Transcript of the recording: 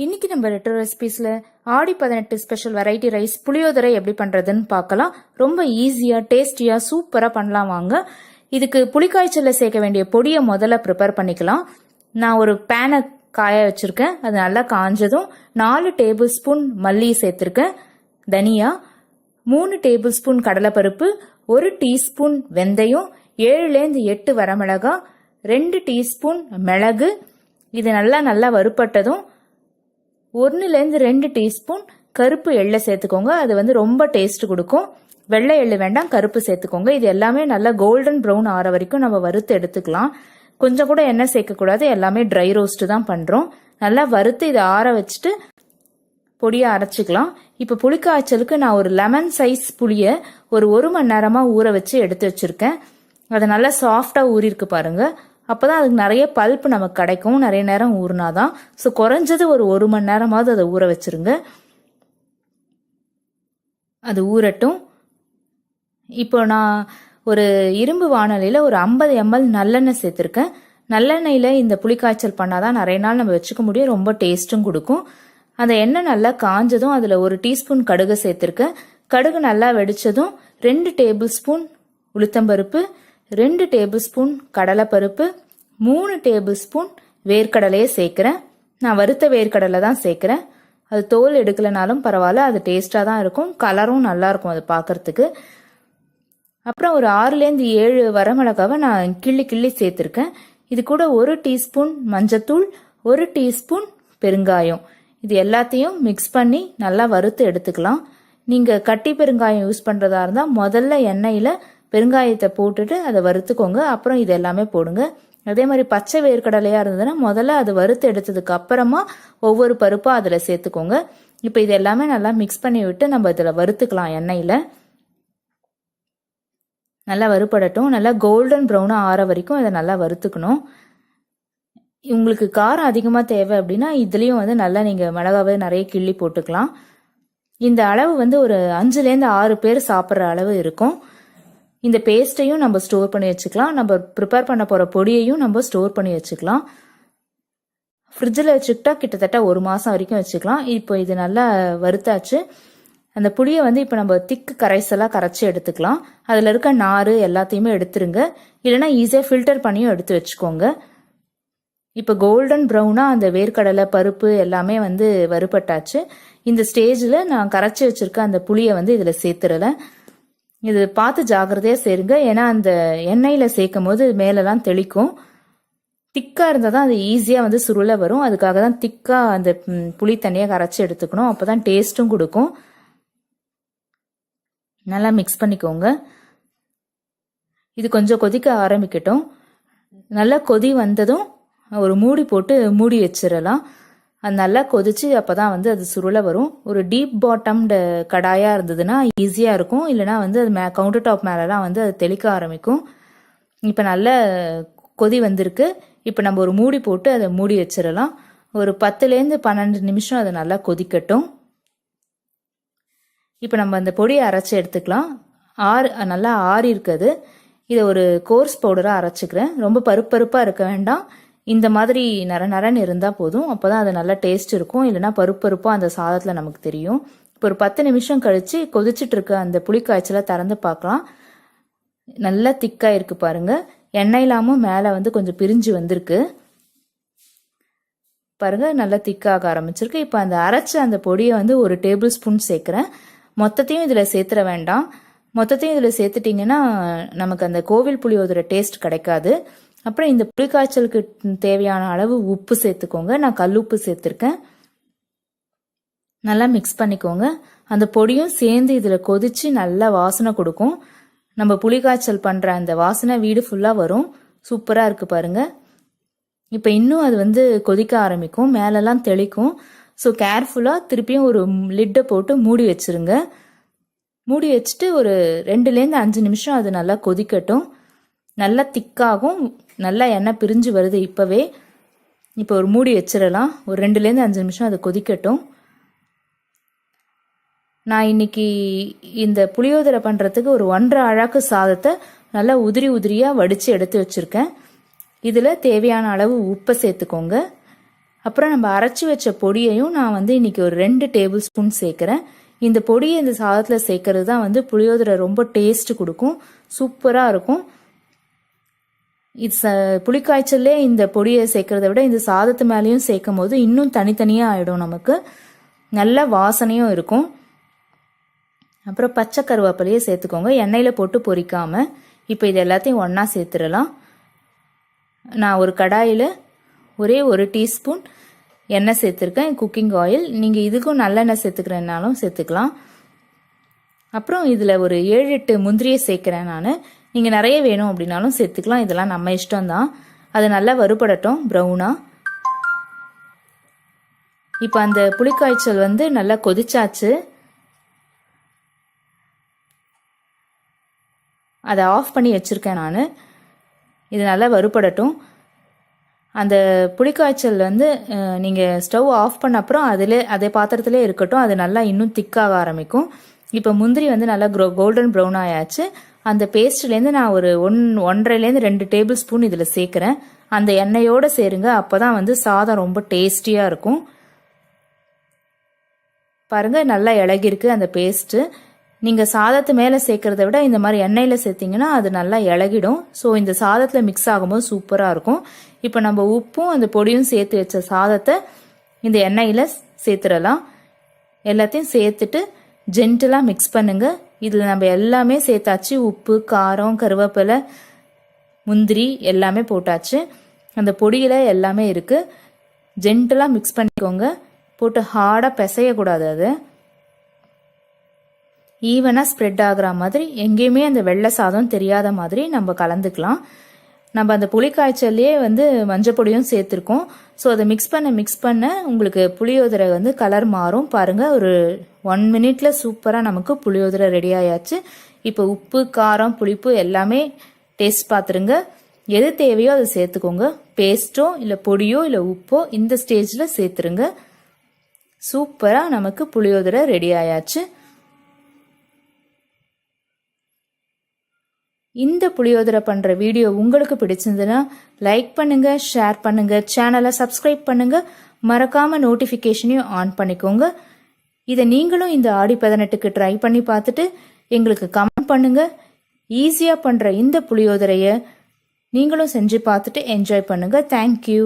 இன்னைக்கு நம்ம ரெட்ரோ ரெசிபீஸ்ல ஆடி 18 special variety rice புளியோதரை எப்படி பண்றதுன்னு பார்க்கலாம். ரொம்ப ஈஸியா டேஸ்டியா சூப்பரா பண்ணலாம் வாங்க. இதுக்கு புளிக்காய்ச்சல்ல சேர்க்க வேண்டிய பொடியை முதல்ல ப்ரிப்பேர் பண்ணிக்கலாம். நான் ஒரு பேனை காய வச்சிருக்கேன். அது நல்லா காஞ்சதும் 4 டேபிள் ஸ்பூன் மல்லி சேர்த்திருக்கேன். தனியா 3 டேபிள் ஸ்பூன் கடலைப்பருப்பு, 1 டீஸ்பூன் வெந்தயம், 7லேருந்து 8 வரமிளகாய், 2 டீஸ்பூன் மிளகு. இது நல்லா வறுப்பட்டதும் 1லேருந்து 2 டீஸ்பூன் கருப்பு எள்ளை சேர்த்துக்கோங்க. அது ரொம்ப டேஸ்ட் கொடுக்கும். வெள்ளை எள்ளு வேண்டாம், கருப்பு சேர்த்துக்கோங்க. இது எல்லாமே நல்லா கோல்டன் ப்ரௌன் ஆற வரைக்கும் நம்ம வறுத்து எடுத்துக்கலாம். கொஞ்சம் கூட எண்ணெய் சேர்க்கக்கூடாது. எல்லாமே ட்ரை ரோஸ்ட் தான் பண்ணுறோம். நல்லா வறுத்து இதை ஆற வச்சுட்டு பொடியை அரைச்சிக்கலாம். இப்போ புளிக்காய்ச்சலுக்கு நான் ஒரு லெமன் சைஸ் புளியை ஒரு 1 மணி நேரமாக ஊற வச்சு எடுத்து வச்சுருக்கேன். அது நல்லா சாஃப்டாக ஊறிருக்கு பாருங்கள். அப்போதான் அதுக்கு நிறைய பல்ப் நமக்கு கிடைக்கும். நிறைய நேரம் ஊறினாதான். ஸோ குறைஞ்சது ஒரு 1 மணி நேரமாவது அதை ஊற வச்சிருங்க. அது ஊறட்டும். இப்போ நான் ஒரு இரும்பு வாணலியில் ஒரு 50 ml நல்லெண்ணெய் சேர்த்துருக்கேன். நல்லெண்ணெயில் இந்த புளிக்காய்ச்சல் பண்ணாதான் நிறைய நாள் நம்ம வச்சுக்க முடியும். ரொம்ப டேஸ்ட்டும் கொடுக்கும். அந்த எண்ணெய் நல்லா காஞ்சதும் அதில் 1 டீஸ்பூன் கடுகு சேர்த்துருக்கேன். கடுகு நல்லா வெடிச்சதும் 2 டேபிள் ஸ்பூன் உளுத்தம்பருப்பு, 2 டேபிள் ஸ்பூன் கடலைப்பருப்பு, 3 டேபிள் ஸ்பூன் வேர்க்கடலையே சேர்க்குறேன். நான் வறுத்த வேர்க்கடலை தான் சேர்க்குறேன். அது தோல் எடுக்கலனாலும் பரவாயில்ல, அது டேஸ்டாக தான் இருக்கும். கலரும் நல்லா இருக்கும் அது பார்க்கறதுக்கு. அப்புறம் ஒரு 6லேருந்து 7 வரமிளகாவை நான் கிள்ளி சேர்த்துருக்கேன். இது கூட 1 டீஸ்பூன் மஞ்சத்தூள், 1 டீஸ்பூன் பெருங்காயம். இது எல்லாத்தையும் மிக்ஸ் பண்ணி நல்லா வறுத்து எடுத்துக்கலாம். நீங்கள் கட்டி பெருங்காயம் யூஸ் பண்ணுறதா இருந்தால் முதல்ல எண்ணெயில் பெருங்காயத்தை போட்டுட்டு அதை வறுத்துக்கோங்க. அப்புறம் இது எல்லாமே போடுங்க. அதே மாதிரி பச்சை வேர்க்கடலையாக இருந்ததுன்னா முதல்ல அது வறுத்து எடுத்ததுக்கு அப்புறமா ஒவ்வொரு பருப்பாக அதில் சேர்த்துக்கோங்க. இப்போ இது எல்லாமே நல்லா மிக்ஸ் பண்ணி விட்டு நம்ம இதில் வறுத்துக்கலாம். எண்ணெயில் நல்லா வறுப்படட்டும். நல்லா கோல்டன் ப்ரௌனாக ஆற வரைக்கும் இதை நல்லா வறுத்துக்கணும். உங்களுக்கு காரம் அதிகமாக தேவை அப்படின்னா இதுலேயும் நல்லா நீங்கள் மிளகாவை நிறைய கிள்ளி போட்டுக்கலாம். இந்த அளவு ஒரு 5லேருந்து 6 பேர் சாப்பிட்ற அளவு இருக்கும். இந்த பேஸ்ட்டையும் நம்ம ஸ்டோர் பண்ணி வச்சுக்கலாம். நம்ம ப்ரிப்பேர் பண்ண போகிற பொடியையும் நம்ம ஸ்டோர் பண்ணி வச்சுக்கலாம். ஃப்ரிட்ஜில் வச்சுக்கிட்டா கிட்டத்தட்ட 1 மாதம் வரைக்கும் வச்சுக்கலாம். இப்போ இது நல்லா வறுத்தாச்சு. அந்த புளியை இப்போ நம்ம திக்கு கரைசலாக கரைச்சி எடுத்துக்கலாம். அதில் இருக்க நார் எல்லாத்தையுமே எடுத்துருங்க. இல்லைனா ஈஸியாக ஃபில்டர் பண்ணியும் எடுத்து வச்சுக்கோங்க. இப்போ கோல்டன் ப்ரௌனாக அந்த வேர்க்கடலை பருப்பு எல்லாமே வறுபட்டாச்சு. இந்த ஸ்டேஜில் நான் கரைச்சி வச்சுருக்க அந்த புளியை இதில் சேர்த்துறேன். இது பார்த்து ஜாக்கிரதையாக சேருங்க. ஏன்னா அந்த எண்ணெயில் சேர்க்கும் போது மேலெல்லாம் தெளிக்கும். திக்காக இருந்தால் தான் அது ஈஸியாக சுருளை வரும். அதுக்காக தான் திக்காக அந்த புளி தண்ணியை கரைச்சி எடுத்துக்கணும். அப்போ தான் டேஸ்ட்டும் கொடுக்கும். நல்லா மிக்ஸ் பண்ணிக்கோங்க. இது கொஞ்சம் கொதிக்க ஆரம்பிக்கட்டும். நல்லா கொதி வந்ததும் ஒரு மூடி போட்டு மூடி வச்சிடலாம். அது நல்லா கொதிச்சு அப்போதான் அது சுருளை வரும். ஒரு டீப் பாட்டம்டு கடாயாக இருந்ததுன்னா ஈஸியாக இருக்கும். இல்லைனா அது கவுண்டர் டாப் மேலெலாம் அது தெளிக்க ஆரம்பிக்கும். இப்போ நல்ல கொதி வந்திருக்கு. இப்போ நம்ம ஒரு மூடி போட்டு அதை மூடி வச்சிடலாம். ஒரு 10லேருந்து 12 நிமிஷம் அதை நல்லா கொதிக்கட்டும். இப்போ நம்ம அந்த பொடியை அரைச்சி எடுத்துக்கலாம். நல்லா ஆறி இருக்குது. இதை ஒரு கோர்ஸ் பவுடராக அரைச்சிக்கிறேன். ரொம்ப பருப்பாக இருக்க வேண்டாம். இந்த மாதிரி நரன்னு இருந்தால் போதும். அப்போ தான் அது நல்லா டேஸ்ட் இருக்கும். இல்லைனா பருப்பாக அந்த சாதத்தில் நமக்கு தெரியும். இப்போ ஒரு 10 நிமிஷம் கழித்து கொதிச்சுட்டு இருக்க அந்த புளிக்காய்ச்சலை திறந்து பார்க்கலாம். நல்லா திக்காக இருக்குது பாருங்கள். எண்ணெய் இல்லாமல் மேலே கொஞ்சம் பிரிஞ்சு வந்திருக்கு பாருங்கள். நல்லா திக்காக ஆரம்பிச்சிருக்கு. இப்போ அந்த அரைச்ச அந்த பொடியை 1 டேபிள் ஸ்பூன் சேர்க்குறேன். மொத்தத்தையும் இதில் சேர்த்துற வேண்டாம். மொத்தத்தையும் இதில் சேர்த்துட்டிங்கன்னா நமக்கு அந்த கோவில் புளியோதரை டேஸ்ட் கிடைக்காது. அப்புறம் இந்த புளிக்காய்ச்சலுக்கு தேவையான அளவு உப்பு சேர்த்துக்கோங்க. நான் கல் உப்பு சேர்த்துருக்கேன். நல்லா மிக்ஸ் பண்ணிக்கோங்க. அந்த பொடியும் சேர்ந்து இதில் கொதிச்சு நல்லா வாசனை கொடுக்கும். நம்ம புளிக்காய்ச்சல் பண்ணுற அந்த வாசனை வீடு ஃபுல்லாக வரும். சூப்பராக இருக்குது பாருங்கள். இப்போ இன்னும் அது கொதிக்க ஆரம்பிக்கும். மேலெல்லாம் தெளிக்கும். ஸோ கேர்ஃபுல்லாக திருப்பியும் ஒரு லிட்டை போட்டு மூடி வச்சுருங்க. மூடி வச்சுட்டு ஒரு 2லேருந்து 5 நிமிஷம் அது நல்லா கொதிக்கட்டும். நல்லா திக்காகும். நல்லா எண்ணெய் பிரிஞ்சு வருது இப்போவே. இப்போ ஒரு மூடி வச்சிடலாம். ஒரு 2லேருந்து 5 நிமிஷம் அது கொதிக்கட்டும். நான் இன்னைக்கு இந்த புளியோதரை பண்ணுறதுக்கு ஒரு 1.5 அழாக்கு சாதத்தை நல்லா உதிரியாக வடித்து எடுத்து வச்சுருக்கேன். இதில் தேவையான அளவு உப்பை சேர்த்துக்கோங்க. அப்புறம் நம்ம அரைச்சி வச்ச பொடியையும் நான் வந்து இன்னைக்கு ஒரு 2 டேபிள் ஸ்பூன் சேர்க்குறேன். இந்த பொடியை இந்த சாதத்தில் சேர்க்கறது தான் வந்து புளியோதரை ரொம்ப டேஸ்ட் கொடுக்கும், சூப்பராக இருக்கும். இது புளிக்காய்ச்சல்லே இந்த பொடியை சேர்க்கறத விட இந்த சாதத்து மேலேயும் சேர்க்கும் போது இன்னும் தனித்தனியாக ஆகிடும், நமக்கு நல்ல வாசனையும் இருக்கும். அப்புறம் பச்சை கருவேப்பிலையே சேர்த்துக்கோங்க, எண்ணெயில் போட்டு பொரிக்காமல். இப்போ இது எல்லாத்தையும் ஒன்றா சேர்த்துடலாம். நான் ஒரு கடாயில் ஒரே 1 டீஸ்பூன் எண்ணெய் சேர்த்துருக்கேன், குக்கிங் ஆயில். நீங்கள் இதுக்கும் நல்லெண்ணெய் சேர்த்துக்கிறேன்னாலும் சேர்த்துக்கலாம். அப்புறம் இதில் ஒரு 7-8 முந்திரியை சேர்க்குறேன் நான். நீங்கள் நிறைய வேணும் அப்படின்னாலும் சேர்த்துக்கலாம், இதெல்லாம் நம்ம இஷ்டம்தான். அது நல்லா வறுபடட்டும் ப்ரௌனாக. இப்போ அந்த புளிக்காய்ச்சல் வந்து நல்லா கொதிச்சாச்சு. அதை ஆஃப் பண்ணி வச்சுருக்கேன் நான். இது நல்லா வறுபடட்டும். அந்த புளிக்காய்ச்சல் வந்து நீங்கள் ஸ்டவ் ஆஃப் பண்ண அப்புறம் அதே பாத்திரத்திலே இருக்கட்டும், அது நல்லா இன்னும் திக்காக ஆரம்பிக்கும். இப்போ முந்திரி வந்து நல்லா கோல்டன் ப்ரௌன் ஆயாச்சு. அந்த பேஸ்ட்லேருந்து நான் ஒரு 1.5 to 2 டேபிள் ஸ்பூன் இதில் சேர்க்குறேன். அந்த எண்ணெயோடு சேருங்க, அப்போ தான் வந்து சாதம் ரொம்ப டேஸ்டியாக இருக்கும். பாருங்கள், நல்லா இளகிருக்கு அந்த பேஸ்ட்டு. நீங்கள் சாதத்து மேலே சேர்க்கறத விட இந்த மாதிரி எண்ணெயில் சேர்த்திங்கன்னா அது நல்லா இளகிடும். ஸோ இந்த சாதத்தில் மிக்ஸ் ஆகும்போது சூப்பராக இருக்கும். இப்போ நம்ம உப்பும் அந்த பொடியும் சேர்த்து வச்ச சாதத்தை இந்த எண்ணெயில் சேர்த்துடலாம். எல்லாத்தையும் சேர்த்துட்டு ஜென்டிலாக மிக்ஸ் பண்ணுங்க. இதில் நம்ம எல்லாமே சேர்த்தாச்சு, உப்பு, காரம், கருவேப்பிலை, முந்திரி எல்லாமே போட்டாச்சு. அந்த பொடியில் எல்லாமே இருக்குது. ஜென்டிலாக மிக்ஸ் பண்ணிக்கோங்க, போட்டு ஹார்டாக பிசையக்கூடாது. அது ஈவனாக ஸ்ப்ரெட் ஆகிற மாதிரி, எங்கேயுமே அந்த வெள்ளை சாதம் தெரியாத மாதிரி நம்ம கலந்துக்கலாம். நம்ம அந்த புளிக்காய்ச்சல்லையே வந்து மஞ்சள் பொடியும் சேர்த்துருக்கோம். ஸோ அதை மிக்ஸ் பண்ண உங்களுக்கு புளியோதரை வந்து கலர் மாறும். பாருங்கள், ஒரு 1 minute சூப்பராக நமக்கு புளியோதரை ரெடி ஆயாச்சு. இப்போ உப்பு, காரம், புளிப்பு எல்லாமே டேஸ்ட் பார்த்துருங்க. எது தேவையோ அதை சேர்த்துக்கோங்க. பேஸ்ட்டோ இல்லை பொடியோ இல்லை உப்போ இந்த ஸ்டேஜில் சேர்த்துருங்க. சூப்பராக நமக்கு புளியோதரை ரெடி ஆயாச்சு. இந்த புளியோதரை பண்ணுற வீடியோ உங்களுக்கு பிடிச்சிருந்ததுன்னா லைக் பண்ணுங்க, ஷேர் பண்ணுங்க, சேனலை சப்ஸ்கிரைப் பண்ணுங்க, மறக்காம நோட்டிஃபிகேஷனையும் ஆன் பண்ணிக்கோங்க. இதை நீங்களும் இந்த ஆடி 18க்கு ட்ரை பண்ணி பார்த்துட்டு எங்களுக்கு கமெண்ட் பண்ணுங்க. ஈஸியாக பண்ணுற இந்த புளியோதரையை நீங்களும் செஞ்சு பார்த்துட்டு என்ஜாய் பண்ணுங்க. தேங்க்யூ.